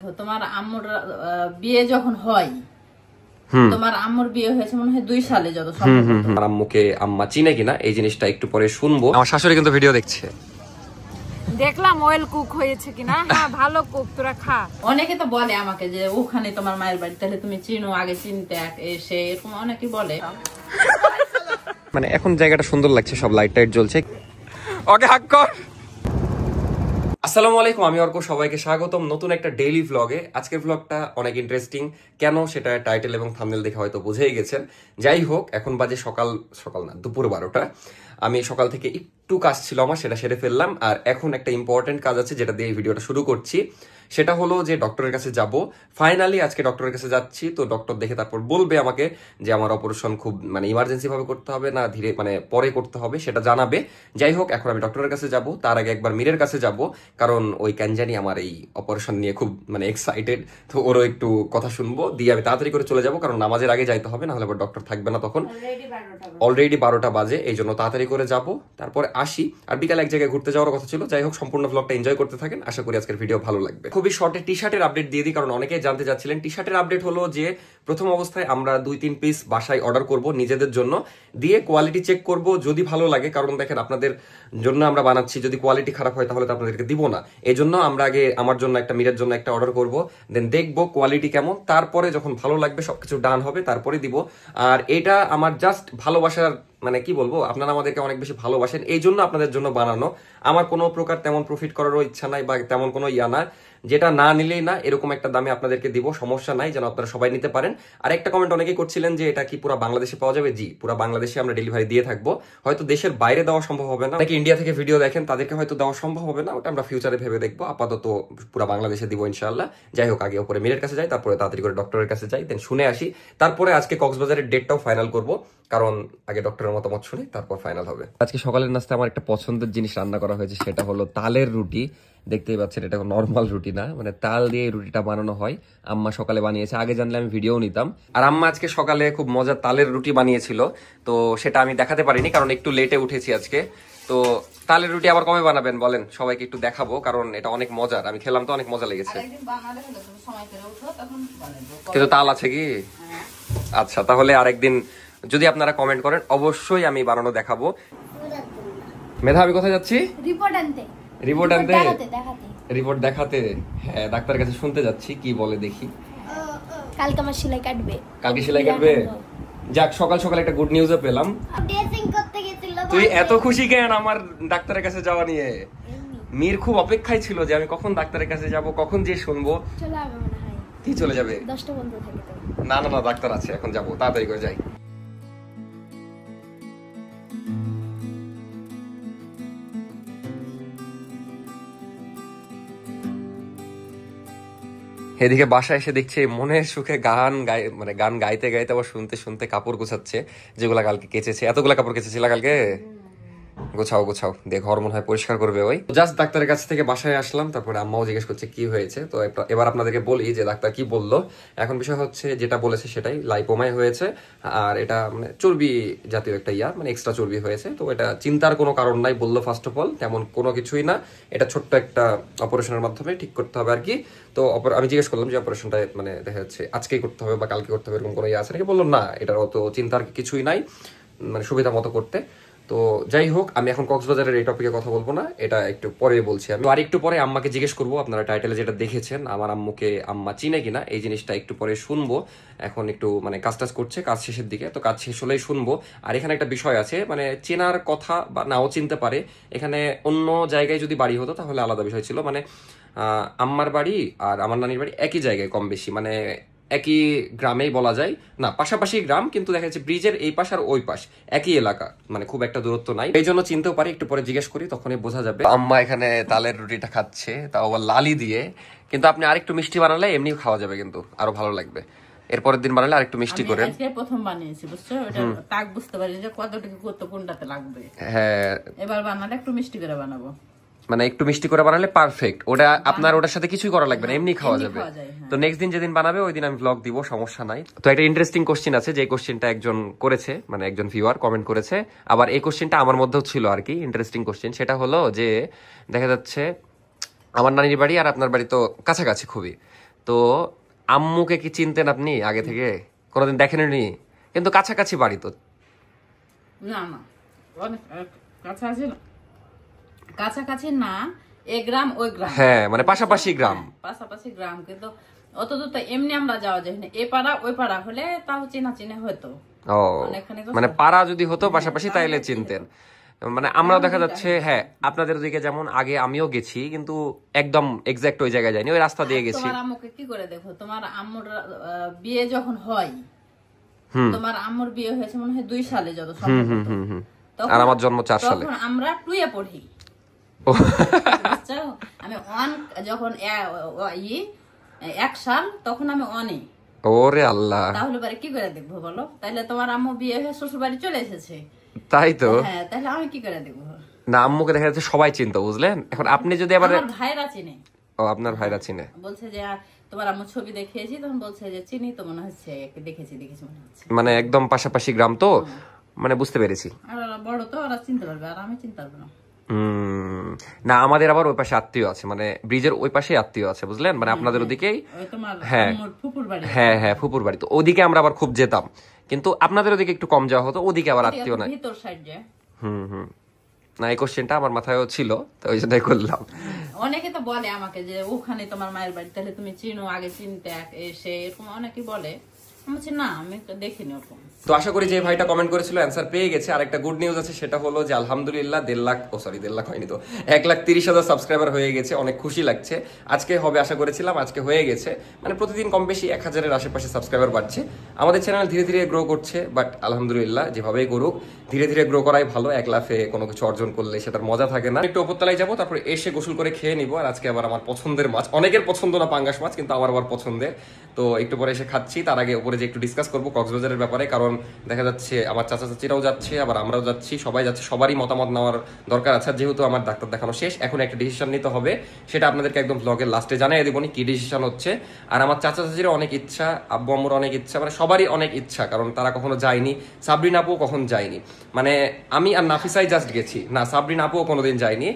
তোমার আম্মুর বিয়ে যখন হয়, তোমার আম্মুর বিয়ে হয়েছে মনে হয় 2 সালে যত সম্ভব। আমার আম্মুকে আম্মা চিনে কিনা এই জিনিসটা একটু পরে শুনবো। আমার শাশুড়ি কিন্তু ভিডিও দেখছে। দেখলাম ওয়েল কুক হয়েছে কিনা। হ্যাঁ ভালো কুক, তোরা খা। অনেকে তো বলে আমাকে যে ওখানে তোমার মায়ের বাড়ি, তাহলে তুমি চিনো, আগে চিনতে এসে এরকম অনেকে বলে। মানে এখন জায়গাটা সুন্দর লাগছে, সব লাইট টাইট জ্বলছে। ওকে হাক কর। আসসালামু আলাইকুম, আমি অর্ক, সবাইকে স্বাগতম নতুন একটা ডেইলি ভ্লগে। আজকের ভ্লগটা অনেক ইন্টারেস্টিং, কেন সেটা টাইটেল এবং থাম্বনেল দেখে হয়তো বুঝেই গেছেন। যাই হোক, এখন বাজে সকাল না দুপুর 12টা। আমি সকাল থেকে একটু কাজ ছিল আমার, সেটা সেরে ফেললাম। আর এখন একটা ইম্পর্টেন্ট কাজ আছে যেটা দিয়ে এই ভিডিওটা শুরু করছি। সেটা হলো যে ডক্টরের কাছে যাব। ফাইনালি আজকে ডক্টরের কাছে যাচ্ছি। তো ডক্টর দেখে তারপর বলবে আমাকে যে আমার অপারেশন খুব ইমার্জেন্সি ভাবে করতে হবে না ধীরে পরে করতে হবে, সেটা জানাবে। যাই হোক, এখন আমি ডক্টরের কাছে যাব। তার আগে একবার মীরের কাছে যাব, কারণ ওই ক্যানজানি আমার এই অপারেশন নিয়ে খুব এক্সাইটেড। তো ওরও একটু কথা শুনবো, দিয়ে আমি তাড়াতাড়ি করে চলে যাব, কারণ নামাজের আগে যাইতে হবে, নাহলে আবার ডক্টর থাকবে না তখন। অলরেডি 12টা বাজে, এই জন্য তাড়াতাড়ি করে যাব, তারপরে আসি। আর বিকালে এক জায়গায় ঘুরতে যাওয়ার কথা ছিল। যাই হোক, সম্পূর্ণ ব্লগটা এনজয় করতে থাকেন, আশা করি আজকের ভিডিও ভালো লাগবে। খুবই শর্টে টি শার্টের আপডেট দিয়ে দিই, কারণ অনেকেই জানতে চাচ্ছিলেন। টি শার্টের আপডেট হলো যে প্রথম অবস্থায় আমরা 2-3 পিস বাসায় অর্ডার করব নিজেদের জন্য, দিয়ে কোয়ালিটি চেক করব, যদি ভালো লাগে, কারণ দেখেন আপনাদের জন্য আমরা বানাচ্ছি, যদি কোয়ালিটি খারাপ হয় তাহলে তো আপনাদেরকে দিব না। এই জন্য আমরা আগে আমার জন্য একটা, মীরের জন্য একটা অর্ডার করব, দেন দেখবো কোয়ালিটি কেমন, তারপরে যখন ভালো লাগবে সবকিছু ডান হবে তারপরে দিব। আর এটা আমার জাস্ট ভালোবাসার কি বলবো, আপনারা আমাদেরকে অনেক বেশি ভালোবাসেন, এই জন্য আপনাদের জন্য বানানো। আমার কোনো প্রকার তেমন প্রফিট করারও ইচ্ছা নাই, বা তেমন কোনো ইয়া না, যেটা না নিলেই না, এরকম একটা দামে আপনাদেরকে দিব, সমস্যা নাই, যেন আপনারা সবাই নিতে পারেন। আর একটা কমেন্ট অনেকেই করছিলেন যে এটা কি পুরো বাংলাদেশে পাওয়া যাবে। জি, পুরো বাংলাদেশে আমরা ডেলিভারি দিয়ে থাকবো। হয়তো দেশের বাইরে দেওয়া সম্ভব হবে না, নাকি ইন্ডিয়া থেকে ভিডিও দেখেন তাদেরকে হয়তো দেওয়া সম্ভব হবে না, ওটা আমরা ফিউচারে ভেবে দেখবো। আপাতত পুরো বাংলাদেশে দিব ইনশাআল্লাহ। যাই হোক, আগে ওপরে মীরের কাছে যাই, তারপরে তাড়াতাড়ি করে ডক্টরের কাছে যাই, দেন শুনে আসি। তারপরে আজকে কক্সবাজারের ডেটটাও ফাইনাল করব, কারণ আগে ডক্টরের মতামত শুনে তারপর ফাইনাল হবে। আজকে সকালের নাস্তায় আমার একটা পছন্দের জিনিস রান্না করা হয়েছে, সেটা হলো তালের রুটি। দেখতেই পাচ্ছেন, এটা নর্মাল রুটি না, তাল দিয়ে এই রুটিটা বানানো হয়। আম্মা সকালে বানিয়েছে, আগে জানলে আমি ভিডিও নিতাম। আর আম্মা আজকে সকালে খুব মজার তালের রুটি বানিয়েছিল, তো সেটা আমি দেখাতে পারিনি, কারণ একটু লেটে উঠেছি আজকে। তো তালের রুটি আবার কবে বানাবেন বলেন, সবাইকে একটু দেখাবো, কারণ এটা অনেক মজার। আমি খেলাম তো, অনেক মজা লেগেছে। কিন্তু তাল আছে কি? আচ্ছা, তাহলে আরেকদিন যদি আপনারা কমেন্ট করেন অবশ্যই আমি বানানো দেখাবো। মেধা, আমি কোথায় যাচ্ছি? রিপোর্ট আনতে, রিপোর্ট দেখাতে। হ্যাঁ, ডাক্তারের কাছে শুনতে যাচ্ছি, কি বলে দেখি। কালকে আমার সেলাই কাটবে। কালকে সেলাই কাটবে? যাক, সকাল সকাল একটা গুড নিউজও পেলাম। তুই এত খুশি কেন আমার ডাক্তারের কাছে যাওয়া নিয়ে? মীর খুব অপেক্ষায় ছিল যে আমি কখন ডাক্তারের কাছে যাব, কখন যে শুনবো। চলে যাবে মনে হয়। কি চলে যাবে? 10টা বন্ধ থাকে তো। না না না, ডাক্তার আছে, এখন যাবো, তাড়াতাড়ি করে যাই। এদিকে বাসায় এসে দেখছে মনের সুখে গান গাই, গান গাইতে গাইতে আবার শুনতে শুনতে কাপড় গোছাচ্ছে, যেগুলা কালকে কেচেছে। এতগুলা কাপড় কেচেছিল কালকে, গোছাও গোছাও, দিয়ে ঘর মনে হয় পরিষ্কার করবে। ওই জাস্ট ডাক্তারের কাছ থেকে বাসায় আসলাম, তারপরে আম্মাও জিজ্ঞেস করছে কি হয়েছে। তো এবার আপনাদেরকে বলি যে ডাক্তার কি বললো। এখন বিষয় হচ্ছে, যেটা বলেছে সেটাই, লাইপোমাই হয়েছে। আর এটা চর্বি জাতীয় একটা এক্সট্রা চর্বি হয়েছে। তো এটা চিন্তার কোনো কারণ নাই বললো। ফার্স্ট অফ অল তেমন কোনো কিছুই না, এটা ছোট্ট একটা অপারেশনের মাধ্যমে ঠিক করতে হবে আর কি। তো আমি জিজ্ঞেস করলাম যে অপারেশনটা দেখা যাচ্ছে আজকেই করতে হবে বা কালকে করতে হবে, এরকম কোনো আছে নাকি? বললো না, এটার অত চিন্তার কিছুই নাই, সুবিধা মতো করতে। তো যাই হোক, আমি এখন কক্সবাজারের এই টপিকে কথা বলবো না, এটা একটু পরে বলছি। আমি আর একটু পরে আম্মাকে জিজ্ঞেস করবো, আপনারা টাইটেলে যেটা দেখেছেন আমার আম্মুকে আম্মা চিনে কিনা, এই জিনিসটা একটু পরে শুনবো। এখন একটু কাজ টাজ করছে, কাজ শেষের দিকে, তো কাজ শেষ হলেই শুনবো। আর এখানে একটা বিষয় আছে, চেনার কথা বা নাও চিনতে পারে। এখানে অন্য জায়গায় যদি বাড়ি হতো তাহলে আলাদা বিষয় ছিল। আম্মার বাড়ি আর আমার নানির বাড়ি একই জায়গায়, কম বেশি একই গ্রামেই বলা যায়। না, পাশাপাশি গ্রাম, কিন্তু দেখা যাচ্ছে ব্রিজের এই পাশ আর ওই পাশ একই এলাকা, খুব একটা দূরত্ব নাই, এই জন্য চিনতেও পারি। একটু পরে জিজ্ঞেস করি, তখনই বোঝা যাবে। আম্মা এখানে তালের রুটিটা খাচ্ছে, তাও আবার লালি দিয়ে। কিন্তু আপনি আরেকটু মিষ্টি বানালে এমনি খাওয়া যাবে, কিন্তু আরো ভালো লাগবে। এরপরের দিন বানালে আরেকটু মিষ্টি করে। আজকে প্রথম বানিয়েছি, বুঝছো? ওটা তাক বুঝতে পারি যে কতটুকু কত কোনটাতে লাগবে। হ্যাঁ, এবার বানালে একটু মিষ্টি করে বানাবো, একটু মিষ্টি করে বানালে পারফেক্ট। ওটা আপনার ওটার সাথে কিছুই করা লাগবে না, এমনি খাওয়া যাবে। তো নেক্সট দিন যেদিন বানাবে ওই দিন আমি ব্লগ দিব, সমস্যা নাই। তো একটা ইন্টারেস্টিং কোশ্চেন আছে, যে কোশ্চেনটা একজন করেছে, একজন ভিউয়ার কমেন্ট করেছে। আবার এই কোশ্চেনটা আমার মধ্যেও ছিল আর কি, ইন্টারেস্টিং কোশ্চেন। সেটা হলো যে দেখা যাচ্ছে আমার নানির বাড়ি আর আপনার বাড়ি তো কাছাকাছি খুবই। তো আম্মুকে কি চিনতেন আপনি আগে থেকে? কোনোদিন দেখেননি? কিন্তু কাছাকাছি বাড়ি তো। না না, অনেক কাছাকাছি না, কাছাকাছি না, এই গ্রাম ওই গ্রাম, হ্যাঁ মানে পাশাপাশি গ্রাম। পাশাপাশি গ্রাম, কিন্তু অত দূর তো এমনি আমরা যাওয়া যায় না। এ পাড়া ওই পাড়া হলে তাও চেনা চিনে হতো। ও মানে পাড়া যদি হতো পাশাপাশি তাইলে চিনতেন। মানে আমরা দেখা যাচ্ছে হ্যাঁ আপনাদের দিকে যেমন আগে আমিও গেছি, কিন্তু একদম এক্সাক্ট ওই জায়গায় যাইনি, ওই রাস্তা দিয়ে গেছি। তোমার আম্মুকে কি করে দেখো, তোমার আম্মুর বিয়ে যখন হয়, তোমার আম্মুর বিয়ে হয়েছে মনে হয় 2 সালে যত সম্ভব, আর আমার জন্ম 4 সালে। তখন আমরা 2 এ পড়ি। আমি 1 যখন 1 সাল, তখন আমি 1 এ। ওরে আল্লাহ, তাহলে বারে কি করে দেখবো বলো? তাহলে তোমার আম্মু বিয়ে হয়ে শ্বশুর বাড়ি চলে এসেছে, তাই তো। হ্যাঁ, তাহলে আমি কি করে দেখবো? না আম্মুকে দেখা যাচ্ছে সবাই চিনতো, বুঝলেন? এখন আপনি যদি আবার আমার ভাইরা চিনে। ও আপনার ভাইরা চিনে, বলছে যে তোমার আম্মু ছবি দেখিয়েছি, তখন বলছে যে চিনি তো, মনে হচ্ছে দেখেছি মনে হচ্ছে। মানে একদম পাশাপাশি গ্রাম তো, মানে বুঝতে পেরেছি। আর ওরা বড় তো, ওরা চিনতে পারবে, আর আমি চিনতে পারবো না। না আমাদের আবার ওই পাশে আত্মীয় আছে, মানে ব্রিজের ওই পাশে আত্মীয় আছে, বুঝলেন? মানে আপনাদের ওদিকেই। হ্যাঁ হ্যাঁ হ্যাঁ, ফুপুর বাড়ি তো ওদিকে আমরা আবার খুব যেতাম, কিন্তু আপনাদের ওদিকে একটু কম যাওয়া হতো, ওদিকে আবার আত্মীয় নাই। ভিতর সাইড যে। না এই কোশ্চেনটা আমার মাথায়ও ছিল, তো ওই জন্যই করলাম। অনেকে তো বলে আমাকে যে ওখানে তোমার মায়ের বাড়ি, তাহলে তুমি চিনো, আগে চিনতে এসে, এরকম অনেকে বলে। না আমি তো দেখিনি ওরকম। তো আশা করি যে ভাইটা কমেন্ট করেছিল অ্যান্সার পেয়ে গেছে। আর একটা গুড নিউজ আছে, সেটা হলো যে আলহামদুলিল্লাহ 1.5 লাখ হয়নি তো, 1,30,000 সাবস্ক্রাইবার হয়ে গেছে। অনেক খুশি লাগছে। আজকে হবে আশা করেছিলাম, আজকে হয়ে গেছে। মানে প্রতিদিন কম বেশি 1000-এর আশেপাশে সাবস্ক্রাইবার বাড়ছে। আমাদের চ্যানেল ধীরে ধীরে গ্রো করছে, বাট আলহামদুলিল্লাহ যেভাবেই করুক, ধীরে ধীরে গ্রো করাই ভালো। এক লাফে কোনো কিছু অর্জন করলে সেটার মজা থাকে না। একটু উপরতলায় যাবো, তারপরে এসে গোসল করে খেয়ে নিবো। আর আজকে আবার আমার পছন্দের মাছ, অনেকের পছন্দ না পাঙ্গাস মাছ, কিন্তু আমার আবার পছন্দের, তো একটু পরে এসে খাচ্ছি। তার আগে উপরে যে একটু ডিসকাস করবো কক্সবাজারের ব্যাপারে, কারণ দেখা যাচ্ছে আমার চাচা চাচিরাও যাচ্ছে, আবার আমরাও যাচ্ছি, সবাই যাচ্ছে, সবারই মতামত নেওয়ার দরকার আছে। যেহেতু আমার ডাক্তার দেখানো শেষ, এখন একটা ডিসিশন নিতে হবে, সেটা আপনাদেরকে একদম ব্লগের লাস্টে জানাই দেবো কি ডিসিশন হচ্ছে। আর আমার চাচা চাচিরও অনেক ইচ্ছা, আব্বু আম্মুর অনেক ইচ্ছা, মানে সবারই অনেক ইচ্ছা, কারণ তারা কখনো যায়নি। সাবরিন আপুও কখন যায়নি, মানে আমি আর নাফিসাই জাস্ট গেছি, না সাবরিন আপুও কোনোদিন যায়নি।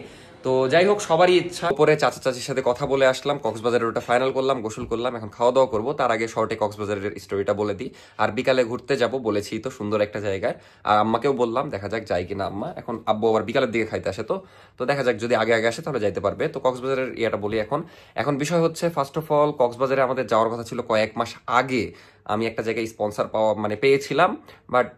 তো যাই হোক, সবারই ইচ্ছা। পরে চাচা চাচির সাথে কথা বলে আসলাম, কক্সবাজারের ওটা ফাইনাল করলাম, গোসল করলাম, এখন খাওয়া দাওয়া করবো। তার আগে শর্টে কক্সবাজারের স্টোরিটা বলে দিই। আর বিকালে ঘুরতে যাব বলেছি, তো সুন্দর একটা জায়গায়। আর আম্মাকেও বললাম, দেখা যাক যাই কিনা আম্মা। এখন আব্বু আবার বিকালের দিকে খাইতে আসে, তো দেখা যাক, যদি আগে আগে আসে তাহলে যাইতে পারবে। তো কক্সবাজারের ইয়েটা বলি এখন বিষয় হচ্ছে, ফার্স্ট অফ অল কক্সবাজারে আমাদের যাওয়ার কথা ছিল কয়েক মাস আগে। আমি একটা জায়গায় স্পন্সর পেয়েছিলাম, বাট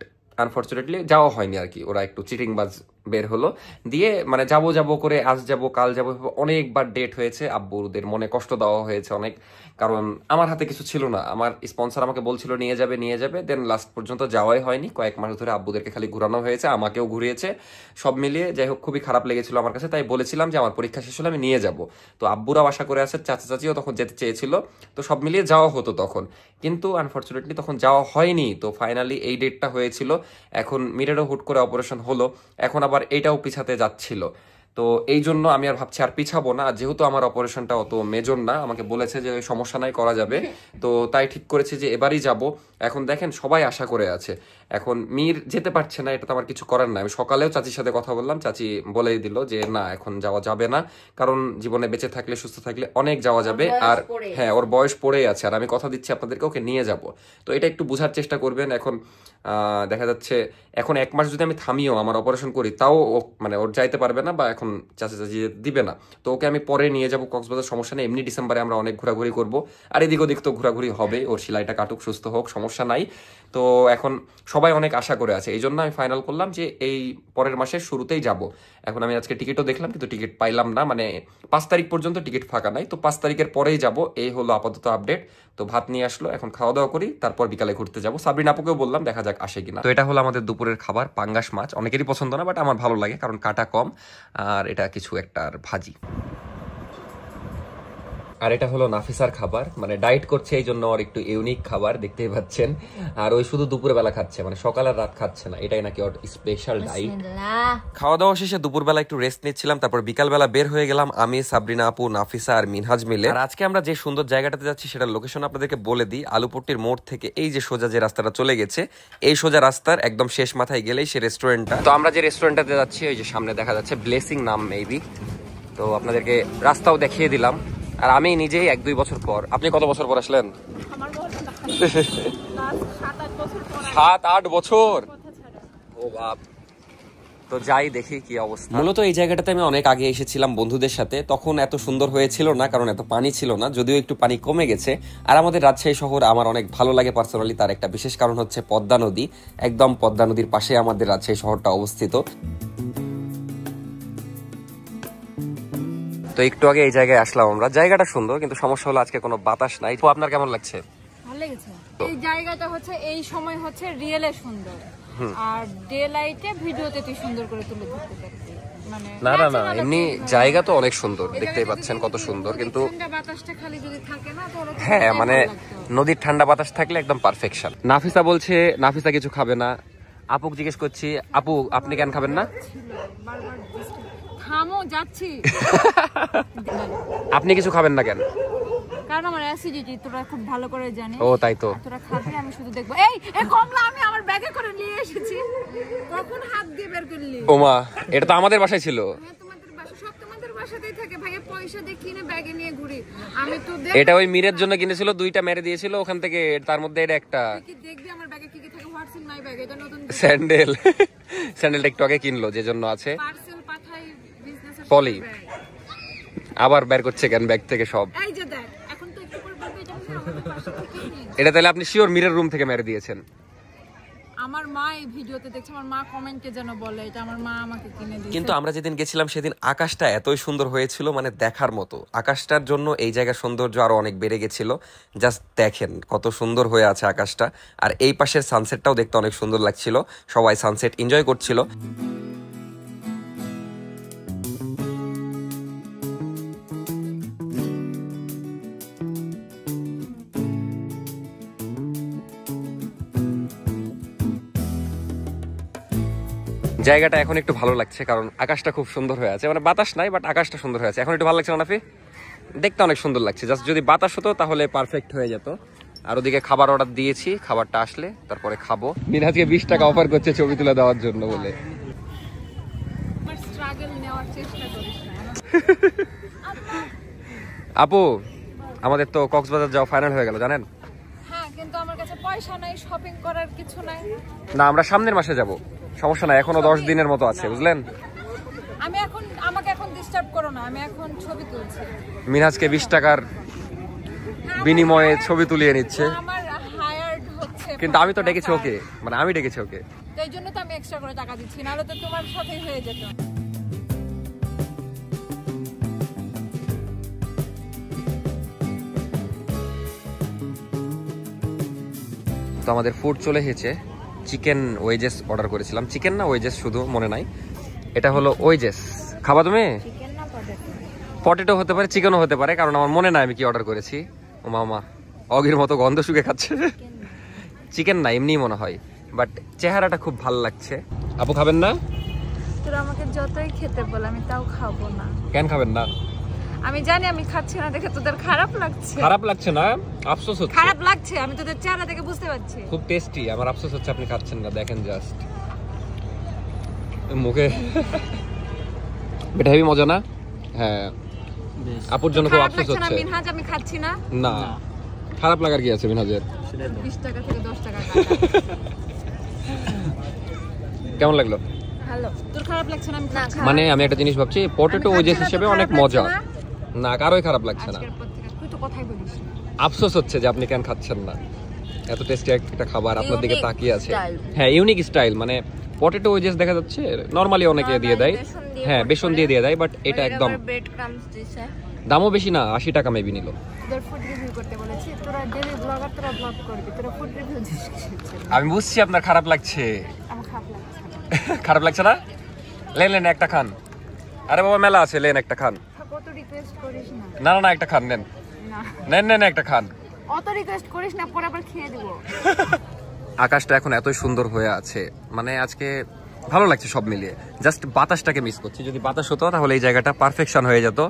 আনফর্চুনেটলি যাওয়া হয়নি আর কি। ওরা একটু চিটিংবাজ বের হলো দিয়ে, মানে যাবো করে আজ যাবো কাল যাবো, অনেকবার ডেট হয়েছে। আব্বুদের মনে কষ্ট দেওয়া হয়েছে অনেক, কারণ আমার হাতে কিছু ছিল না। আমার স্পন্সর আমাকে বলছিল নিয়ে যাবে, দেন লাস্ট পর্যন্ত যাওয়াই হয়নি। কয়েক মাস ধরে আব্বুদেরকে খালি ঘুরানো হয়েছে, আমাকেও ঘুরিয়েছে। সব মিলিয়ে যাই হোক খুবই খারাপ লেগেছিল আমার কাছে। তাই বলেছিলাম যে আমার পরীক্ষা শেষ হলে আমি নিয়ে যাব। তো আব্বুরাও আশা করে আছে, চাচা চাচিও তখন যেতে চেয়েছিল, তো সব মিলিয়ে যাওয়া হতো তখন, কিন্তু আনফর্চুনেটলি তখন যাওয়া হয়নি। তো ফাইনালি এই ডেটটা হয়েছিল। এখন মিরেরও হুট করে অপারেশন হলো, এখন আবার এইটাও পিছাতে যাচ্ছিল। তো এই জন্য আমি আর ভাবছি আর পিছাবো না। যেহেতু আমার অপারেশনটা অত মেজর না, আমাকে বলেছে যে সমস্যা নাই, করা যাবে, তো তাই ঠিক করেছি যে এবারই যাব। এখন দেখেন সবাই আশা করে আছে, এখন মীর যেতে পারছে না, এটা তো আমার কিছু করার নাই। আমি সকালেও চাচির সাথে কথা বললাম, চাচি বলেই দিল যে না এখন যাওয়া যাবে না, কারণ জীবনে বেঁচে থাকলে সুস্থ থাকলে অনেক যাওয়া যাবে। আর হ্যাঁ ওর বয়স পড়েই আছে, আর আমি কথা দিচ্ছি আপনাদেরকে ওকে নিয়ে যাব। তো এটা একটু বোঝার চেষ্টা করবেন। এখন দেখা যাচ্ছে এখন 1 মাস যদি আমি থামিও আমার অপারেশন করি, তাও মানে ওর যাইতে পারবে না, বা এখন চাচা চাচি দিবে না। তো ওকে আমি পরে নিয়ে যাবো কক্সবাজার, সমস্যা নেই। এমনি ডিসেম্বরে আমরা অনেক ঘোরাঘুরি করবো, আর এদিক ওদিক তো ঘোরাঘুরি হবে। ওর সেলাইটা কাটুক, সুস্থ হোক, সমস্যা নাই। তো এখন সবাই অনেক আশা করে আছে, এই জন্য আমি ফাইনাল করলাম যে এই পরের মাসের শুরুতেই যাব। এখন আমি আজকে টিকিটও দেখলাম, কিন্তু টিকিট পাইলাম না, মানে 5 তারিখ পর্যন্ত টিকিট ফাঁকা নাই। তো 5 তারিখের পরেই যাব, এই হলো আপাতত আপডেট। তো ভাত নিয়ে আসলো, এখন খাওয়া দাওয়া করি, তারপর বিকালে ঘুরতে যাবো। সাবরিন আপুকেও বললাম, দেখা যাক আসে কিনা। তো এটা হলো আমাদের দুপুরের খাবার, পাঙ্গাস মাছ। অনেকেরই পছন্দ না, বাট আমার ভালো লাগে, কারণ কাটা কম, আর এটা কিছু একটা ভাজি। আর এটা হলো নাফিসার খাবার, মানে ডায়েট করছে, এই জন্য ওর একটু ইউনিক খাবার দেখতেই পাচ্ছেন। আর ওই শুধু দুপুরের বেলা খাচ্ছে, মানে সকাল আর রাত খাচ্ছে না, এটাই নাকি ওর স্পেশাল ডায়েট। খাওয়া দাওয়া শেষে দুপুরবেলা একটু রেস্ট নিচ্ছিলাম, তারপর বিকালবেলা বের হয়ে গেলাম আমি, সাবরিনা আপু, নাফিসা আর মিনহাজ মিলে। আর আজকে আমরা যে সুন্দর জায়গাটাতে যাচ্ছি সেটার লোকেশন আপনাদেরকে বলে দিই। আলুপট্টির মোড় থেকে এই যে সোজা যে রাস্তাটা চলে গেছে, এই সোজা রাস্তার একদম শেষ মাথায় গেলেই সে রেস্টুরেন্টটা। তো আমরা যে রেস্টুরেন্টটাতে যাচ্ছি, ওই যে সামনে দেখা যাচ্ছে ব্লেসিং নাম মেবি। তো আপনাদেরকে রাস্তাও দেখিয়ে দিলাম। আর আমি নিজেই 1-2 বছর পর। আপনি কত বছর পর আসলেন? আমার বলতে না 7-8 বছর পর 7-8 বছর। ও বাপ। তো যাই দেখি কি অবস্থা। মূলত এই জায়গাটাতে আমি অনেক আগে এসেছিলাম বন্ধুদের সাথে, তখন এত সুন্দর হয়েছিল না কারণ এত পানি ছিল না, যদিও একটু পানি কমে গেছে। আর আমাদের রাজশাহী শহর আমার অনেক ভালো লাগে পার্সোনালি, তার একটা বিশেষ কারণ হচ্ছে পদ্মা নদী। একদম পদ্মা নদীর পাশে আমাদের রাজশাহী শহরটা অবস্থিত। তো একটু আগে এই জায়গায় আসলাম আমরা, জায়গাটা সুন্দর কিন্তু সমস্যা হলো আজকে কোনো বাতাস নাই। তো আপনার কেমন লাগছে? ভালো লেগেছে। এই জায়গাটা হচ্ছে এই সময় হচ্ছে রিয়েলে সুন্দর, আর ডে লাইটে ভিডিওতে তুই সুন্দর করে তুলে ধরতে পারবি। মানে না এমনি জায়গা তো অনেক সুন্দর, দেখতেই পাচ্ছেন কত সুন্দর, কিন্তু ঠান্ডা বাতাসটা খালি যদি থাকে না তাহলে হ্যাঁ মানে নদীর ঠান্ডা বাতাস থাকলে একদম পারফেকশন। নাফিসা বলছে নাফিসা কিছু খাবে না। আপু জিজ্ঞেস করছি, আপু আপনি কেন খাবেন না? বারবার থামো, যাচ্ছি। আপনি কিছু খাবেন না কেন? কারণ আমার অ্যাসিডিটি তোরা খুব ভালো করে জানিস। ও তাই তো। তোরা খাবি, আমি শুধু দেখবো। এই কমলা আমি আমার ব্যাগে করে নিয়ে এসেছি, কখন হাত দিয়ে বের করলি? ওমা, এটা তো আমাদের বাসায় ছিল। হ্যাঁ, তোমাদের বাসা, সব তোমাদের বাসাতেই থাকে ভাইয়া, পয়সা দিয়ে কিনে ব্যাগে নিয়ে ঘুরি আমি। তো এটা ওই মিরের জন্য কিনেছিল, 2টা মেরে দিয়েছিল ওখান থেকে, তার মধ্যে এটা একটা কি দেখবি আমার ব্যাগে কি কি থাকে। হোয়াটস ইন মাই ব্যাগ, এটা নতুন স্যান্ডেল। স্যান্ডেলটা একটু আগে কিনলো, যে জন্য আছে। পার্সেল পাঠাই বিজনেসের পলি আবার বের করছে কেন ব্যাগ থেকে সব? এই যে দেখ, এখন তো একটু পর বলবে এটা আমাদের বাসা থেকে নিয়ে। এটা তাহলে আপনি শিওর মিরের রুম থেকে মেরে দিয়েছেন? আমার মা এই ভিডিওতে দেখছে, আমার মা কমেন্টে যেন বলে এটা আমার মা আমাকে কিনে দিয়েছে। কিন্তু আমরা যেদিন গেছিলাম সেদিন আকাশটা এতই সুন্দর হয়েছিল, মানে দেখার মতো। আকাশটার জন্য এই জায়গার সৌন্দর্য আরো অনেক বেড়ে গেছিল। জাস্ট দেখেন কত সুন্দর হয়ে আছে আকাশটা। আর এই পাশের সানসেটটাও দেখতে অনেক সুন্দর লাগছিল, সবাই সানসেট এনজয় করছিল। জায়গাটা এখন একটু ভালো লাগছে কারণ আকাশটা খুব সুন্দর হয়ে আছে, মানে বাতাস নাই বাট আকাশটা সুন্দর হয়ে আছে। এখন একটু ভালো লাগছে না নাফি? দেখতে অনেক সুন্দর লাগছে। জাস্ট যদি বাতাস হতো তাহলে পারফেক্ট হয়ে যেত। আর ওদিকে খাবার অর্ডার দিয়েছি, খাবারটা আসলে তারপরে খাবো। মিনহাজকে 20 টাকা অফার করছে ছবি তুলে দেওয়ার জন্য বলে। আমার স্ট্রাগল নেওয়ার চেষ্টা করিস না। আপু আমাদের তো কক্সবাজার যাওয়া ফাইনাল হয়ে গেল জানেন? হ্যাঁ, কিন্তু আমার কাছে পয়সা নাই, শপিং করার কিছু নাই। না আমরা সামনের মাসে যাব, সমস্যা নাই, এখনো 10 দিনের মতো আছে বুঝলেন। আমাকে এখন ডিস্টার্ব করো না, আমি এখন ছবি তুলছি। মিনহাজকে 20 টাকার বিনিময়ে ছবি তুলিয়ে নিচ্ছে। আমার হায়ার্ড হচ্ছে, কিন্তু আমি তো ডেকেছি ওকে, মানে আমি ডেকেছি ওকে। এই জন্য তো আমি এক্সট্রা করে টাকা দিচ্ছি, নাহলে তো তোমার সাথেই হয়ে যেত। তো আমাদের ফুড চলে এসেছে। চিকেন ওয়েজেস অর্ডার করেছিলাম, চিকেন না ওয়েজেস শুধু মনে নাই। এটা হলো ওয়েজেস। খাবা তুমি? পটেটো হতে পারে, চিকেনও হতে পারে, কারণ আমার মনে নাই আমি কি অর্ডার করেছি। ও মামা অগির মতো গন্ধ শুকে খাচ্ছে। চিকেন না এমনি মনে হয়, বাট চেহারাটা খুব ভালো লাগছে। আপু খাবেন না? তোরা আমাকে যতই খেতে বল আমি তাও খাবো না। কেন খাবেন না? আমি জানি আমি খাচ্ছি না দেখে তোদের খারাপ লাগছে। খারাপ লাগছে না, আফসোস হচ্ছে। খারাপ লাগছে, আমি তোদের চেহারা দেখে বুঝতে পারছি। খুব টেস্টি, আমার আফসোস হচ্ছে আপনি খাচ্ছেন না। দেখেন জাস্ট মুখে, এটা হেভি মজা না? হ্যাঁ, আপুর জন্য খুব আফসোস হচ্ছে। মিনহাজ আমি খাচ্ছি না। না খারাপ লাগার কি আছে মিনহাজের? 20 টাকা থেকে 10 টাকা। কেমন লাগলো? ভালো। তোর খারাপ লাগছে না? আমি খাচ্ছি। মানে আমি একটা জিনিস ভাবছি, পটেটো ওয়েজেস হিসেবে অনেক মজা না, কারোই খারাপ লাগছে না। তুই তো কথাই বলিস। আফসোস হচ্ছে যে আপনি কেন খাচ্ছেন না। এত টেস্টি একটা খাবার আপনার দিকে তাকিয়ে আছে। হ্যাঁ ইউনিক স্টাইল, মানে পটেটো ওয়েজেস দেখা যাচ্ছে নরমালি অনেকে দিয়ে দেয়, হ্যাঁ বেসন দিয়ে দেয়, বাট এটা একদম দামও বেশি না, 80 টাকা মেবি নিল। তোদের ফুড রিভিউ করতে বলেছি, তোরা ডেইলি ব্লগার, তোরা ব্লগ করবি, তোরা ফুড রিভিউ দিস। আমি বুঝছি আপনার খারাপ লাগছে। আমার খারাপ লাগছে। খারাপ লাগছে না? লেন একটা খান। আরে বাবা মেলা আছে, লেন একটা খান। কত রিকোয়েস্ট করিস না। না না না একটা খান, নেন নেন একটা খান। অত রিকোয়েস্ট করিস না, পরে আবার খেয়ে দেব। আকাশটা এখন এত সুন্দর হয়ে আছে, মানে আজকে ভালো লাগছে সব মিলিয়ে। জাস্ট বাতাসটাকে মিস করছি, যদি বাতাস হতো তাহলে এই জায়গাটা পারফেকশন হয়ে যেত।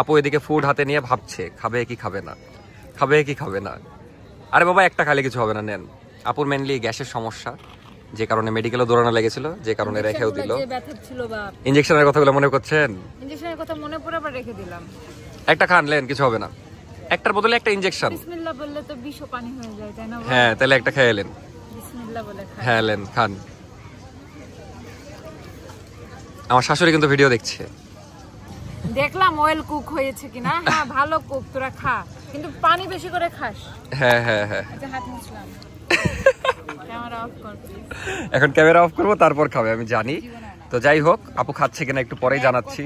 আপু এদিকে ফুড হাতে নিয়ে ভাবছে খাবে কি খাবে না, খাবে কি খাবে না। আরে বাবা একটা খালে কিছু হবে না, নেন। আপুর মেনলি গ্যাসের সমস্যা, যে কারণে মেডিকেলে দৌড়ানো লেগেছিল, যে কারণে রেখেও দিল। যে ব্যথা ছিল বাপ, ইনজেকশনের কথাগুলো মনে করছেন? ইনজেকশনের কথা মনে পড়ে আবার রেখে দিলাম। একটা খান লেন, কিছু হবে না। একটার বদলে একটা ইনজেকশন। বিসমিল্লাহ বললে তো বিষ পানি হয়ে যায়, তাই না? হ্যাঁ, তাহলে একটা খেয়ে লেন। বিসমিল্লাহ বলে খাই। হ্যাঁ লেন, খান। আমার শাশুড়ি কিন্তু ভিডিও দেখছে। দেখলাম ওয়েল কুক হয়েছে কিনা। হ্যাঁ ভালো কুক, তোরা খা, কিন্তু পানি বেশি করে খাস। হ্যাঁ হ্যাঁ হ্যাঁ। আচ্ছা হাত মুছলাম। ক্যামেরা অফ কর প্লিজ। এখন ক্যামেরা অফ করবো, তারপর খাবে, আমি জানি। তো যাই হোক, আপু খাচ্ছে কিনা একটু পরেই জানাচ্ছি।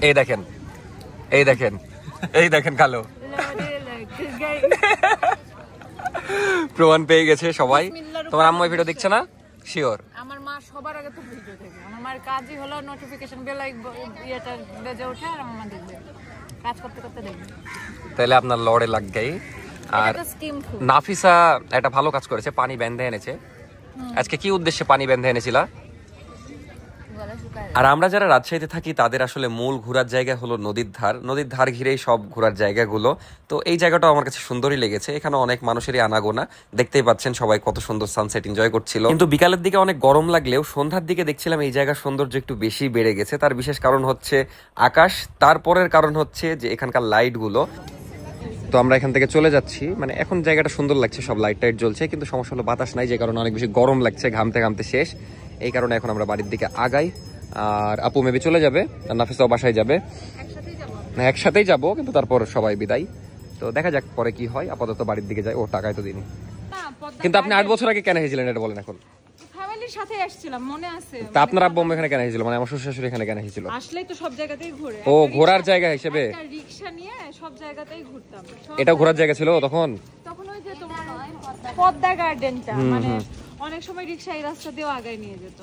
এই দেখেন, এই দেখেন, এই দেখেন কালো প্রমাণ পেয়ে গেছে সবাই। তোমার আম্মু ভিডিও দেখছে না? শিওর। আমার মা সবার আগে তো ভিডিও দেখে। আমার মার কাজই হলো নোটিফিকেশন বেল ইয়েটা বেজে ওঠে আর আমার মা দেখবে, কাজ করতে করতে দেখবে। তাহলে আপনার লড়ে লাগ গাই। আর এটা স্কিম ফুড। নাফিসা একটা ভালো কাজ করেছে, পানি বেঁধে এনেছে। আজকে কি উদ্দেশ্যে পানি বেঁধে এনেছিলা? আর আমরা যারা রাজশাহীতে থাকি তাদের আসলে মূল ঘোরার জায়গা হলো নদীর ধার। নদীর ধার ঘিরেই সব ঘোরার জায়গাগুলো। তো এই জায়গাটাও আমার কাছে সুন্দরই লেগেছে। এখানে অনেক মানুষেরই আনাগোনা, দেখতেই পাচ্ছেন সবাই কত সুন্দর সানসেট এনজয় করছিল। কিন্তু বিকালের দিকে অনেক গরম লাগলেও সন্ধ্যার দিকে দেখছিলাম এই জায়গার সৌন্দর্য একটু বেশি বেড়ে গেছে। তার বিশেষ কারণ হচ্ছে আকাশ, তারপরের কারণ হচ্ছে যে এখানকার লাইটগুলো। তো আমরা এখান থেকে চলে যাচ্ছি, মানে এখন জায়গাটা সুন্দর লাগছে, সব লাইট টাইট জ্বলছে, কিন্তু সমস্যা হলো বাতাস নাই, যে কারণে অনেক বেশি গরম লাগছে, ঘামতে ঘামতে শেষ। এই কারণে এখন আমরা বাড়ির দিকে আগাই। আর আপু মেবি চলে যাবে, আর নাফিসাও বাসায় যাবে। একসাথেই যাবো, কিন্তু তারপর সবাই বিদায়। তো দেখা যাক পরে কি হয়। আপাতত বাড়ির দিকে যাই। ও টাকায় তো দিনই। কিন্তু আপনি 8 বছর আগে কেন এসেছিলেন এটা বলেন এখন? ফ্যামিলির সাথে আসছিলাম, মনে আছে? তা আপনার আব্বু আম্মু এখানে কেন এসেছিল? মানে আমার শ্বশুর শাশুড়ি এখানে কেন এসেছিল? আসলেই তো সব জায়গাতেই ঘুরে। ও ঘোরার জায়গা হিসেবে একটা রিকশা নিয়ে সব জায়গাতেই ঘুরতাম। এটা ঘোরার জায়গা ছিল তখন? তখন ওই যে তোমার পদ্মা গার্ডেনটা, মানে অনেক সময় রিকশা এই রাস্তা দিয়েও আগায় নিয়ে যেত।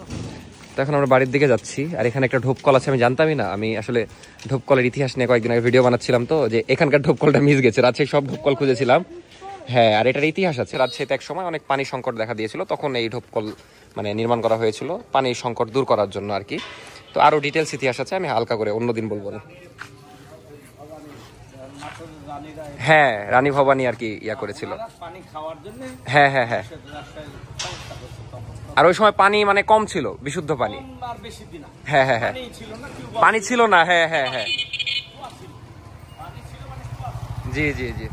তো এখন আমরা বাড়ির দিকে যাচ্ছি। আর এখানে একটা ঢোপকল আছে, আমি জানতামই না। আমি আসলে ঢোপকলের ইতিহাস নিয়ে কয়েকদিন আগে ভিডিও বানাচ্ছিলাম, তো যে এখানকার ঢোপকলটা মিস গেছে। রাজশাহী সব ঢোপকল খুঁজেছিলাম। হ্যাঁ, আর এটার ইতিহাস আছে। রাজশাহীতে এক সময় অনেক পানি সংকট দেখা দিয়েছিল, তখন এই ঢোপকল মানে নির্মাণ করা হয়েছিল পানির সংকট দূর করার জন্য আর কি। তো আরো ডিটেলস ইতিহাস আছে, আমি হালকা করে অন্যদিন বলবো না। হ্যাঁ, রানী ভবানী আর কি ইয়া করেছিল। হ্যাঁ হ্যাঁ হ্যাঁ। আর ওই সময় পানি মানে কম ছিল, বিশুদ্ধ পানি। হ্যাঁ হ্যাঁ হ্যাঁ, পানি ছিল না। হ্যাঁ হ্যাঁ হ্যাঁ, জি জি জি।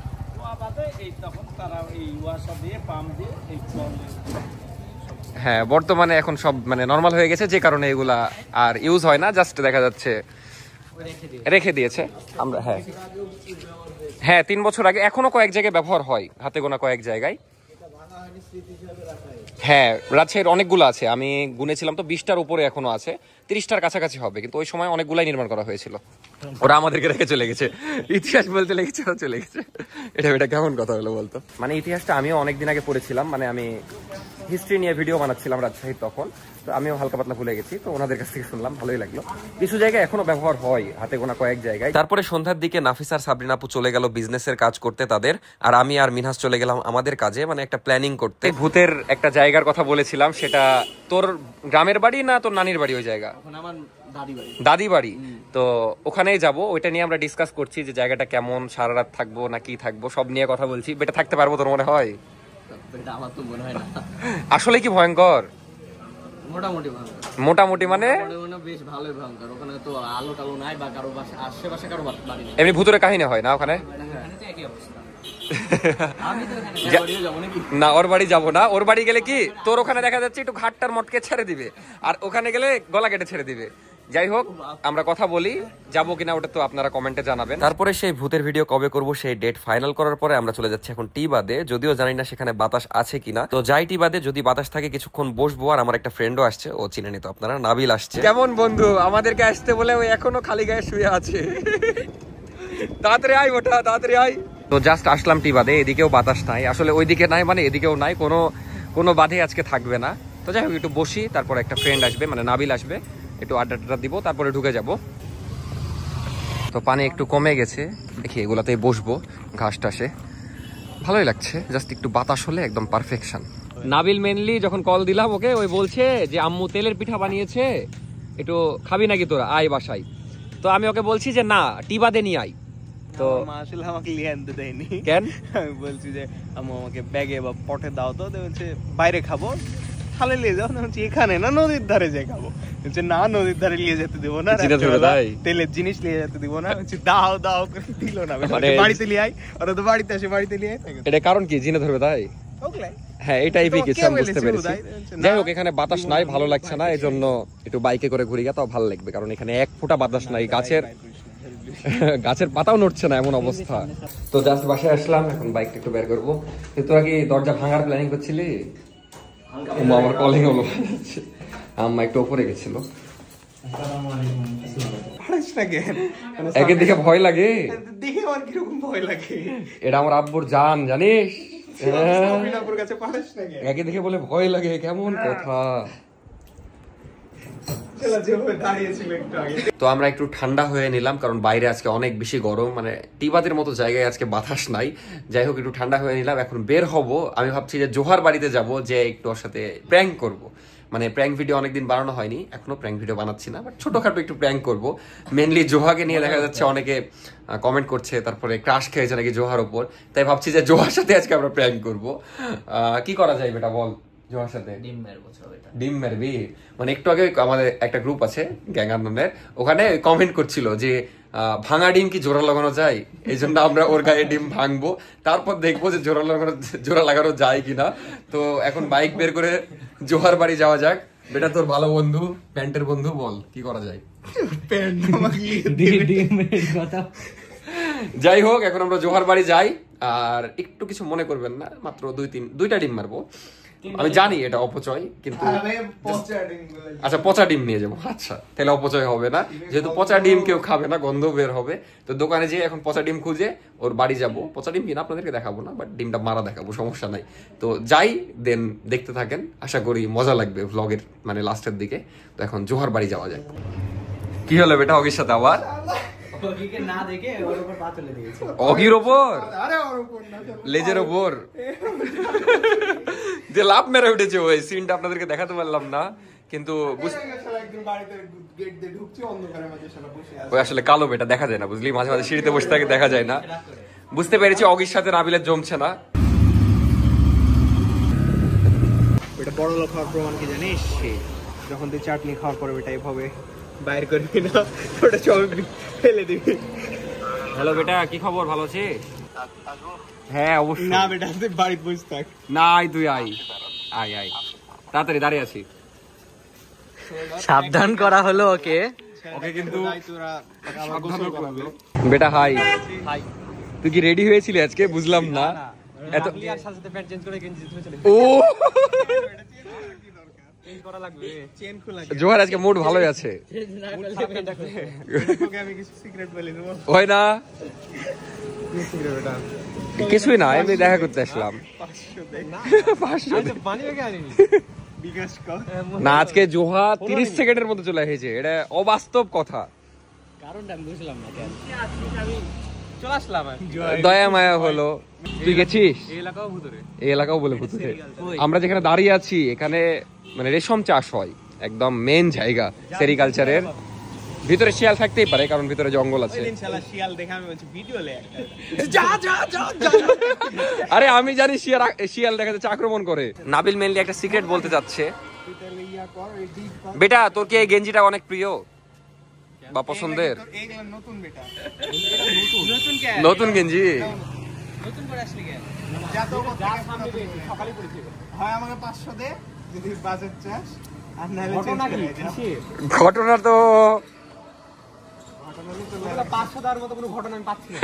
হ্যাঁ, বর্তমানে এখন সব মানে নর্মাল হয়ে গেছে, যে কারণে এগুলা আর ইউজ হয় না, জাস্ট দেখা যাচ্ছে রেখে দিয়েছে। আমরা হ্যাঁ হ্যাঁ 3 বছর আগে এখনো কয়েক জায়গায় ব্যবহার হয়, হাতে গোনা কয়েক জায়গায়। হ্যাঁ, রাজশাহীর অনেকগুলো আছে, আমি গুনেছিলাম তো 20টার উপরে এখনো আছে, 30টার কাছাকাছি হবে। কিন্তু ওই সময় অনেকগুলাই নির্মাণ করা হয়েছিল। ওরা আমাদেরকে রেখে চলে গেছে, ইতিহাস বলতে লেগেছে, চলে গেছে। এটা কেমন কথা হলো বলতো? মানে ইতিহাসটা আমিও অনেকদিন আগে পড়েছিলাম, মানে আমি হিস্ট্রি নিয়ে ভিডিও বানাচ্ছিলাম রাজশাহীর তখন, তো আমিও হালকা পাতলা ভুলে গেছি। তো ওনাদের কাছ থেকে শুনলাম, ভালোই লাগলো। কিছু জায়গায় এখনো ব্যবহার হয়, হাতে গোনা কয়েক জায়গায়। তারপরে সন্ধ্যার দিকে নাফিস আর সাবরিনা আপু চলে গেল বিজনেসের কাজ করতে তাদের, আর আমি আর মিনহাস চলে গেলাম আমাদের কাজে, মানে একটা প্ল্যানিং করতে। ভূতের একটা জায়গার কথা বলেছিলাম, সেটা তোর গ্রামের বাড়ি না তোর নানির বাড়ি? ওই জায়গা দাদি বাড়ি। তো ওখানেই যাব, ওইটা নিয়ে আমরা ডিসকাস করছি যে জায়গাটা কেমন, সারা রাত থাকবো না কি থাকবো, সব নিয়ে কথা বলছি। বেটা থাকতে পারবো তোর মনে হয়? আমার তো মনে হয় না। আসলে কি ভয়ঙ্কর? মোটামুটি মানে বেশ ভালোই ভয়ঙ্কর। ওখানে তো আলো টালো নাই, বা কারো আশেপাশে কারো বাড়ি নেই। এমনি ভূতের কাহিনী হয় না ওখানে? না, ওর বাড়ি যাবো না। ওর বাড়ি গেলে কি তোর ওখানে দেখা যাচ্ছে একটু ঘাটটার মটকে ছেড়ে দিবে, আর ওখানে গেলে গলা কেটে ছেড়ে দিবে। যাই হোক, আমরা কথা বলি, যাবো কিনা ওটা তো আপনারা কমেন্টে জানাবেন। তারপরে সেই ভূতের ভিডিও কবে করব সেই ডেট ফাইনাল করার পরে আমরা চলে যাচ্ছি এখন টি বাদে, যদিও জানি না সেখানে বাতাস আছে কিনা। তো যাই টি বাদে, যদি বাতাস থাকে কিছুক্ষণ বসবো। আর আমার একটা ফ্রেন্ডও আসছে, ও চিনে নিত আপনারা, নাবিল আসছে। কেমন বন্ধু, আমাদেরকে আসতে বলে ও এখনো খালি গায়ে শুয়ে আছে। তাড়াতাড়ি আয় ওটা, তাড়াতাড়ি আয়। তো জাস্ট আসলাম টি বাদে, এদিকেও বাতাস নাই, আসলে ওইদিকে নাই মানে এদিকেও নাই, কোনো বাধে আজকে থাকবে না। তো যাই হোক, একটু বসি, তারপর একটা ফ্রেন্ড আসবে, মানে নাবিল আসবে, একটু আড্ডা দিব, তারপরে ঢুকে যাব। তো পানি একটু কমে গেছে, দেখি এগুলাতেই বসবো, ঘাস টাসে ভালোই লাগছে। জাস্ট একটু বাতাস হলে একদম পারফেকশন। নাবিল মেনলি যখন কল দিলাম ওকে, ওই বলছে যে আম্মু তেলের পিঠা বানিয়েছে, একটু খাবি নাকি তোরা, আয় বাসায়। তো আমি ওকে বলছি যে না, টি বাদে নিয়ে আয়। তো আসলে আমাকে লিয়ে আনতে দেয়নি। কেন? আমি বলছি যে আম্মু আমাকে ব্যাগে বা পটে দাও, তো বলছে বাইরে খাবো, খালে নিয়ে যাও না, এখানে না নদীর ধারে যাই খাবো। না নদীর ধারে নিয়ে যেতে দিব না, তেলের জিনিস নিয়ে যেতে দিব না। দাও দাও করে দিল না, বাড়িতে নিয়ে আই, ওরা তো বাড়িতে আসে, বাড়িতে নিয়ে এটা কারণ কি জিনে ধরবে তাই? হ্যাঁ এই টাইপই কিছু আমি বুঝতে পেরেছি। যাই হোক এখানে বাতাস নাই, ভালো লাগছে না, এই জন্য একটু বাইকে করে ঘুরি গা, তাও ভালো লাগবে, কারণ এখানে এক ফোঁটা বাতাস নাই, গাছের পাতাও নড়ছে না এমন অবস্থা। তো জাস্ট বাসায় আসলাম, এখন বাইকটা একটু বের করবো। তোরা কি দরজা ভাঙার প্ল্যানিং করছিলি? আমার কলিং হলো, আম্মা একটু উপরে গেছিল। একের দিকে ভয় লাগে, দেখে আমার কিরকম ভয় লাগে। এটা আমার আব্বুর জান জানিস, একে দেখে বলে ভয় লাগে, কেমন কথা। তো আমরা একটু ঠান্ডা হয়ে নিলাম, কারণ বাইরে আজকে অনেক বেশি গরম, মানে টিবাদের মতো জায়গায় আজকে বাতাস নাই। যাই হোক একটু ঠান্ডা হয়ে নিলাম, এখন বের হব। আমি ভাবছি যে জোহার বাড়িতে যাব, যে একটু ওর সাথে প্র্যাঙ্ক করব। মানে প্র্যাঙ্ক ভিডিও অনেকদিন বানানো হয়নি, এখনো প্র্যাঙ্ক ভিডিও বানাচ্ছি না, বাট ছোটখাটো একটু প্র্যাঙ্ক করব। মেনলি জোহাকে নিয়ে দেখা যাচ্ছে অনেকে কমেন্ট করছে, তারপরে ক্রাশ খেয়েছে নাকি জোহার ওপর, তাই ভাবছি যে জোহার সাথে আজকে আমরা প্র্যাঙ্ক করব। কি করা যায় বেটা বল? জোহার সাথে ডিম মারবি? মানে একটু আগে আমাদের একটা গ্রুপ আছে গ্যাং আন্দোলনের, ওখানে কমেন্ট করছিল যে ভাঙা ডিম কি জোড়া লাগানো যায়, এই জন্য আমরা ওর গায়ে ডিম ভাঙবো, তারপর দেখবো যে জোড়া লাগানো যায় কিনা। তো এখন বাইক বের করে জোহার বাড়ি যাওয়া যাক। বেটা তোর ভালো বন্ধু, প্যান্টের বন্ধু, বল কি করা যায়? যাই হোক এখন আমরা জোহার বাড়ি যাই, আর একটু কিছু মনে করবেন না, মাত্র দুইটা ডিম মারবো। আমি জানি এটা অপচয়, কিন্তু আচ্ছা পচা ডিম নিয়ে যাবো। আচ্ছা তাহলে অপচয় হবে না, যেহেতু পচা ডিম কেউ খাবে না, গন্ধ বের হবে। তো দোকানে যেয়ে এখন পচা ডিম খুঁজে ওর বাড়ি যাবো। পচা ডিম কিনা আপনাদেরকে দেখাবো না, বাট ডিমটা মারা দেখাবো, সমস্যা নাই। তো যাই, দেন দেখতে থাকেন, আশা করি মজা লাগবে ভ্লগের মানে লাস্টের দিকে। তো এখন জোহার বাড়ি যাওয়া যায়। কি হলো বেটা অগির সাথে আবার? অগির ওপর লেজের ওপর যে লাভ মেরে উঠেছে, ওই সিনটা আপনাদেরকে দেখাতে পারলাম না, কিন্তু ওই আসলে কালো বেটা দেখা যায় না, বুঝলি, মাঝে মাঝে সিঁড়িতে বসে থাকে, দেখা যায় না। বুঝতে পেরেছি অগির সাথে নাবিলের জমছে না। এটা বড় লোক হওয়ার প্রমাণ কি জানিস? যখন তুই চাটনি খাওয়ার পরে বেটা এভাবে বাইর করবি না, ওটা সব ফেলে দিবি। হ্যালো বেটা, কি খবর, ভালো আছিস? হ্যাঁ অবশ্যই। না বেটা তুই বাড়িতে বসে থাক। না তুই আয় আয় আয়, তাড়াতাড়ি দাঁড়িয়ে আছি। সাবধান করা হলো ওকে, ওকে কিন্তু বেটা হাই হাই। তুই কি রেডি হয়েছিলি আজকে? বুঝলাম না। এত ও জোহার আজকে মুড ভালোই আছে, হয় না? কিছুই না, এমনি দেখা করতে আসলাম। না আজকে জোহা 30 সেকেন্ডের মধ্যে চলে এসেছে, এটা অবাস্তব কথা। দয়া মায়া হলো। তুই গেছিস? এই এলাকাও বলে ভুতুরে। আমরা যেখানে দাঁড়িয়ে আছি এখানে মানে রেশম চাষ হয়, একদম মেন জায়গা সেরিকালচারের। ভিতরে শিয়াল থাকতেই পারে, কারণ ভিতরে জঙ্গল আছে। আরে আমি জানি শিয়াল দেখা যাচ্ছে আক্রমণ করে। নাবিল মেনলি একটা সিক্রেট বলতে যাচ্ছে। বেটা তোর কি এই গেঞ্জিটা অনেক প্রিয় বা পছন্দের? নতুন গেঞ্জি ঘটনা তো 500 দেওয়ার মতো কোনো ঘটনা আমি পাচ্ছি না।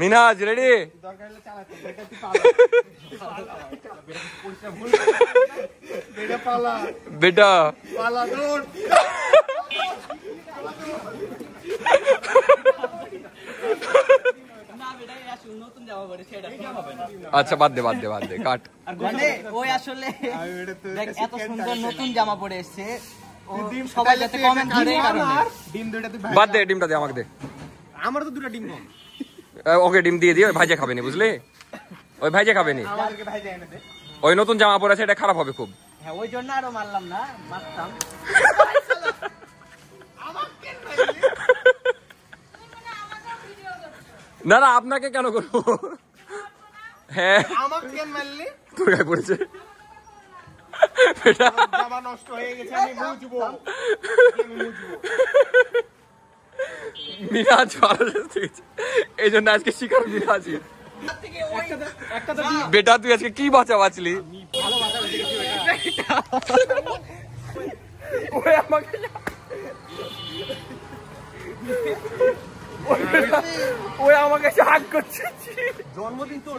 মিনাজ রেডি? বেটা আচ্ছা বাদ দে কাট। ওই আসলে এত সুন্দর নতুন জামা পরে এসেছে, সবাই যাতে কমেন্ট করে বাদ দে, ডিমটা দে আমাকে দে। আমার তো দুটো ডিম কম। ওকে ডিম দিয়ে দিও, ওই ভাইজা খাবে না, বুঝলি? ওই ভাইজা খাবে না, ওই নতুন জামা পরে আছে, এটা খারাপ হবে খুব। হ্যাঁ ওই জন্য আরো মারলাম না, মারতাম। না না আপনাকে কেন করবো? হ্যাঁ আমাকে কেন মারলি? তোর গায়ে পড়েছে। জামা নষ্ট হয়ে গেছে, আমি মুছবো। মিরাজ ভালো এই জন্য আজকে শিকার মিরাজ। বেটা তুই আজকে কি বাঁচা বাঁচলি? আমাকে হাক করছে। জন্মদিন তোর,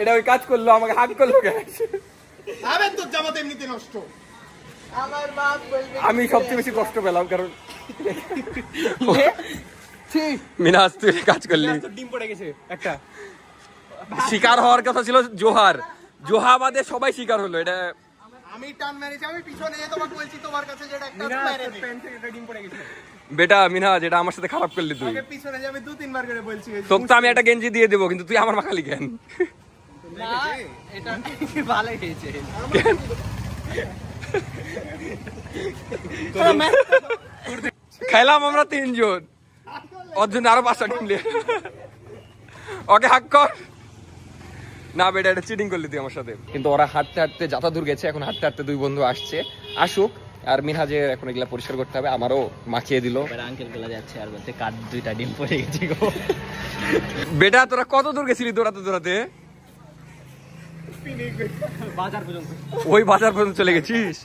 এটা ওই কাজ করলো, আমাকে হাক করলো। আরে তোর জামা তো এমনিতে নষ্ট। আমার বাপ বলবে আমি সবচেয়ে বেশি কষ্ট পেলাম, কারণ মিনাজ তুই কাজ করলি। ডিম পড়ে গেছে একটা। শিকার হওয়ার কথা ছিল জোহার, জোহাবাদে সবাই শিকার হলো। এটা আমি টান মেরেছি, আমি পিছনে যেয়ে তোমাকে বলছি তোমার কাছে যেটা একটা মেরে দে। প্যান্ট থেকে ডিম পড়ে গেছে। বেটা মিনাজ, এটা আমার সাথে খারাপ করলি তুই। আগে পিছনে যে আমি 2-3 বার করে বলছি। তোকে তো আমি একটা গেঞ্জি দিয়ে দেবো, কিন্তু তুই আমার মাখালি কেন? না এটা ভালোই হয়েছে। খাইলাম আমরা 3 জন, ওর জন্য আরো 5টা টিম নিয়ে। ওকে হাক কর না বেটা, এটা চিটিং করলি তুই আমার সাথে। কিন্তু ওরা হাঁটতে হাঁটতে যাতা দূর গেছে, এখন হাঁটতে হাঁটতে 2 বন্ধু আসছে, আসুক। আর মিনহাজের এখন এগুলা পরিষ্কার করতে হবে, আমারও মাখিয়ে দিল। আঙ্কেল গুলা যাচ্ছে আর বলতে কাঠ 2টা ডিম পড়ে গেছে গো। বেটা তোরা কত দূর গেছিলি দৌড়াতে দৌড়াতে? বাজার পর্যন্ত। ওই বাজার পর্যন্ত চলে গেছিস?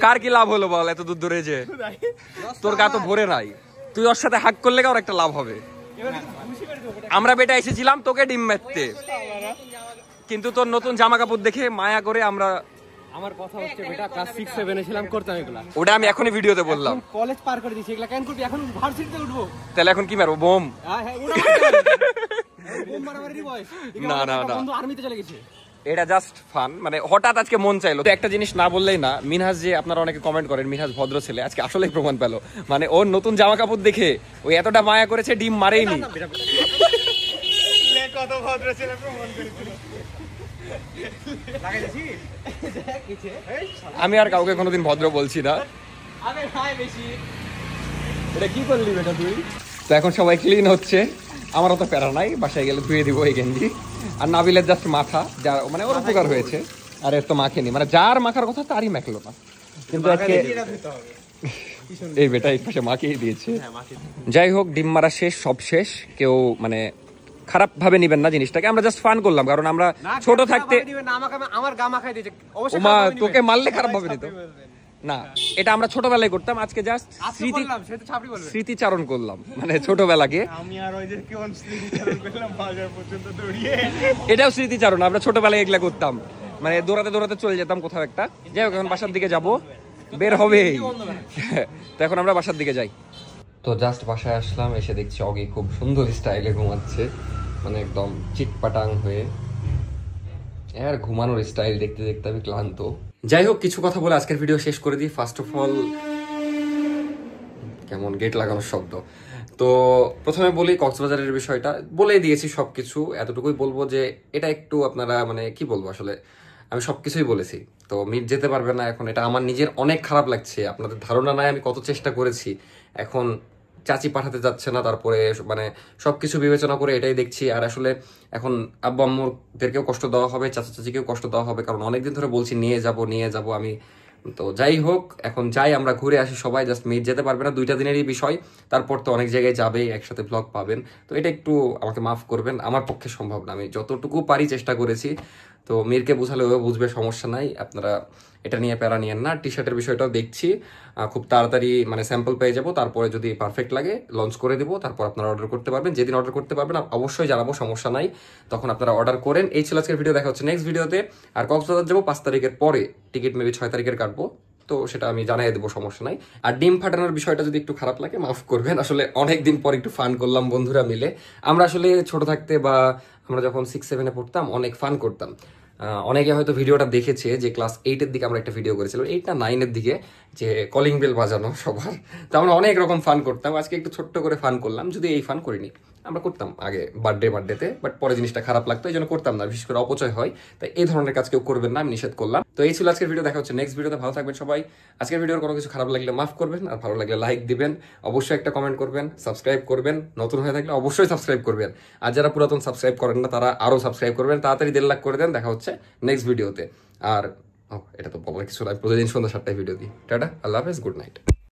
কার কি লাভ হলো বল এত দূর ধরে? যে তোর গা তো ভরে নাই, তুই ওর সাথে হাক করলে ওর একটা লাভ হবে। আমরা বেটা এসেছিলাম তোকে ডিম মারতে, কিন্তু তোর নতুন জামা কাপড় দেখে মায়া করে আমরা। আমার কথা হচ্ছে বেটা ক্লাস 6-7 এ ছিলাম, করতাম এগুলা। ওটা আমি এখনই ভিডিওতে বললাম। কলেজ পার করে দিয়েছি, এগুলা কেন করবি? এখন ভার্সিটিতে উঠবো। তাহলে এখন কি মারবো? বোম? হ্যাঁ ওটা বোম মারামারির বয়স। না না না, বন্ধু আর্মিতে চলে গেছে। এটা জাস্ট ফান, মানে হঠাৎ আজকে মন চাইলো। তো একটা জিনিস না বললেই না, মিনহাজ যে আপনারা অনেকে কমেন্ট করেন মিনহাজ ভদ্র ছেলে, আজকে আসলেই প্রমাণ পেল। মানে ওর নতুন জামা কাপড় দেখে ওই এতটা মায়া করেছে, ডিম মারেইনি। কত ভদ্র ছেলে প্রমাণ করেছিল। আমি আর কাউকে কোনোদিন ভদ্র বলছি না। আরে ভাই বেশি এটা কি করলি বেটা তুই? তো এখন সবাই ক্লিন হচ্ছে, আমার অত প্যারা নাই, বাসায় গেলে ধুয়ে দিব এই গেঞ্জি। আর নাবিলের জাস্ট মাথা, যার মানে ওর উপকার হয়েছে, আর এর তো মাখেনি, মানে যার মাখার কথা তারই মাখলো না। কিন্তু আজকে এই বেটা এই পাশে মাখিয়ে দিয়েছে। যাই হোক, ডিম মারা শেষ, সব শেষ। কেউ মানে খারাপ ভাবে নিবেন না জিনিসটাকে, আমরা জাস্ট ফান করলাম, কারণ আমরা ছোট থাকতে। আমার গা মাখাই দিয়েছে, ওমা তোকে মারলে খারাপ ভাবে নিত না, এটা আমরা ছোটবেলায় করতাম। আজকে জাস্ট স্মৃতিচারণ করলাম, মানে ছোটবেলাকে। আমি আর ওই যে কোন স্মৃতিচারণ করলাম বাজার পর্যন্ত দৌড়িয়ে। এটাও স্মৃতিচারণ, আমরা ছোটবেলায় এগুলা করতাম, মানে দৌড়াতে দৌড়াতে চলে যেতাম কোথাও একটা। যাই হোক, এখন বাসার দিকে যাব, বের হবেই। তো এখন আমরা বাসার দিকে যাই। তো জাস্ট বাসায় আসলাম, এসে দেখছি অগি খুব সুন্দর স্টাইলে ঘুমাচ্ছে, মানে একদম চিটপাটাং হয়ে। আর ঘুমানোর স্টাইল দেখতে দেখতে আমি ক্লান্ত। যাই হোক, কিছু কথা বলে আজকের ভিডিও শেষ করে দিই। ফার্স্ট অফ অল, কেমন গেট লাগানোর শব্দ। তো প্রথমে বলি কক্সবাজারের বিষয়টা, বলে দিয়েছি সবকিছু। এতটুকুই বলবো যে এটা একটু আপনারা মানে কি বলবো, আসলে আমি সবকিছুই বলেছি। তো মিট যেতে পারবে না এখন, এটা আমার নিজের অনেক খারাপ লাগছে। আপনাদের ধারণা নাই আমি কত চেষ্টা করেছি। এখন চাচি পাঠাতে যাচ্ছে না, তারপরে মানে সবকিছু বিবেচনা করে এটাই দেখছি। আর আসলে এখন আব্বু আম্মুদেরকেও কষ্ট দেওয়া হবে, চাচা চাচিকেও কষ্ট দেওয়া হবে, কারণ অনেকদিন ধরে বলছি নিয়ে যাব আমি। তো যাই হোক, এখন যাই, আমরা ঘুরে আসি সবাই। জাস্ট মিট যেতে পারবে না, 2টা দিনেরই বিষয়। তারপর তো অনেক জায়গায় যাবেই, একসাথে ব্লগ পাবেন। তো এটা একটু আমাকে মাফ করবেন, আমার পক্ষে সম্ভব না। আমি যতটুকু পারি চেষ্টা করেছি। তো মিরকে বুঝালে ও বুঝবে, সমস্যা নাই। আপনারা এটা নিয়ে প্যারা নিয়েন না। টি শার্টের বিষয়টাও দেখছি, খুব তাড়াতাড়ি মানে স্যাম্পল পেয়ে যাবো। তারপরে যদি পারফেক্ট লাগে লঞ্চ করে দেবো, তারপর আপনারা অর্ডার করতে পারবেন। যেদিন অর্ডার করতে পারবেন অবশ্যই জানাবো, সমস্যা নাই। তখন আপনারা অর্ডার করেন। এই ছিল আজকের ভিডিও, দেখা হচ্ছে নেক্সট ভিডিওতে। আর কক্সবাজার যাবো 5 তারিখের পরে, টিকিট মেবি 6 তারিখের কাটবো, তো সেটা আমি জানাই দেবো, সমস্যা নাই। আর ডিম ফাটানোর বিষয়টা যদি একটু খারাপ লাগে মাফ করবেন, আসলে অনেকদিন পর একটু ফান করলাম বন্ধুরা মিলে। আমরা আসলে ছোট থাকতে বা আমরা যখন 6-7 এ পড়তাম অনেক ফান করতাম। অনেকে হয়তো ভিডিওটা দেখেছে যে ক্লাস 8-এর দিকে আমরা একটা ভিডিও করেছিলাম, 8 না 9-এর দিকে, যে কলিং বেল বাজানো সবার। তো আমরা অনেক রকম ফান করতাম। আজকে একটু ছোট্ট করে ফান করলাম, যদি এই ফান করিনি। আমরা করতাম আগে বার্থডেতে, বাট পরে জিনিসটা খারাপ লাগতো, এই জন্য করতাম না, বিশেষ করে অপচয় হয়। তাই এই ধরনের কাজ কেউ করবেন না, আমি নিষেধ করলাম। তো এই ছিল আজকের ভিডিও, দেখা হচ্ছে নেক্সট ভিডিওতে। ভালো থাকবেন সবাই। আজকের ভিডিওর কোনো কিছু খারাপ লাগলে মাফ করবেন, আর ভালো লাগলে লাইক দিবেন, অবশ্যই একটা কমেন্ট করবেন, সাবস্ক্রাইব করবেন, নতুন হয়ে থাকলে অবশ্যই সাবস্ক্রাইব করবেন, আর যারা পুরাতন সাবস্ক্রাইব করেন না তারা আরো সাবস্ক্রাইব করবেন, তাড়াতাড়ি 1.5 লাখ করে দেন। দেখা হচ্ছে নেক্সট ভিডিওতে। আর এটা তো বলার কিছু নাই, প্রতিদিন সন্ধ্যা 7টায় ভিডিও দিই। টাটা, আল্লাহ হাফেজ, গুড নাইট।